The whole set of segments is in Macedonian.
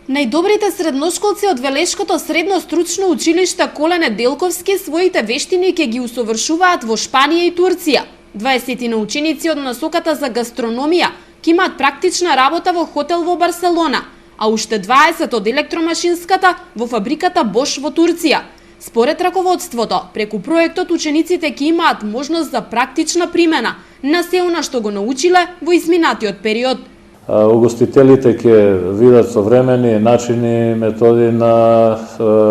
Најдобрите средношколци од Велешкото средно стручно училиште Колене Делковски своите вештини ќе ги усовршуваат во Шпанија и Турција. 20 ученици од насоката за гастрономија ќе имаат практична работа во хотел во Барселона, а уште 20 од електромашинската во фабриката Bosch во Турција. Според раководството, преку проектот учениците ќе имаат можност за практична примена на се она што го научиле во изминатиот период. Угостителите ќе видат современи начини, методи на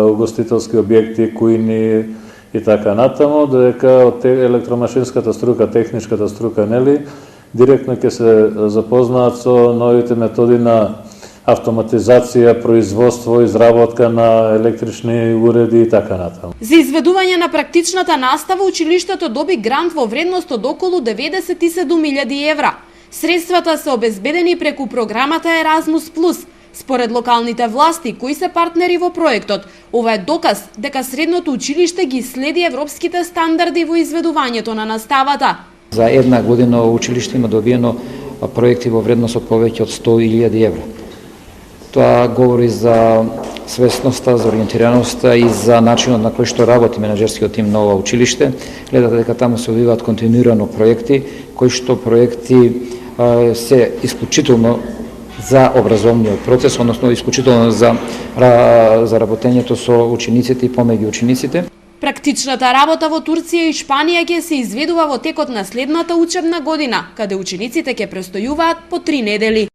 угостителски објекти, кујни и така натаму, додека од електромашинската струка, техничката струка, директно ќе се запознаат со новите методи на автоматизација, производство, изработка на електрични уреди и така натаму. За изведување на практичната настава училиштето доби грант во вредност од околу 97.000 евра. Средствата се обезбедени преку програмата Erasmus+. Според локалните власти, кои се партнери во проектот, ова е доказ дека средното училиште ги следи европските стандарди во изведувањето на наставата. За една година училиште има добиено проекти во вредност од повеќе од 100.000 евра. Тоа говори за свесноста, за ориентираноста и за начинот на кој што работи менаџерскиот тим на ова училиште. Гледате дека таму се одвиваат континуирано проекти, кои што проекти се исклучително за образовниот процес, односно исклучително за работењето со учениците и помеѓу учениците. Практичната работа во Турција и Шпанија ќе се изведува во текот на следната учебна година, каде учениците ќе престојуваат по 3 недели.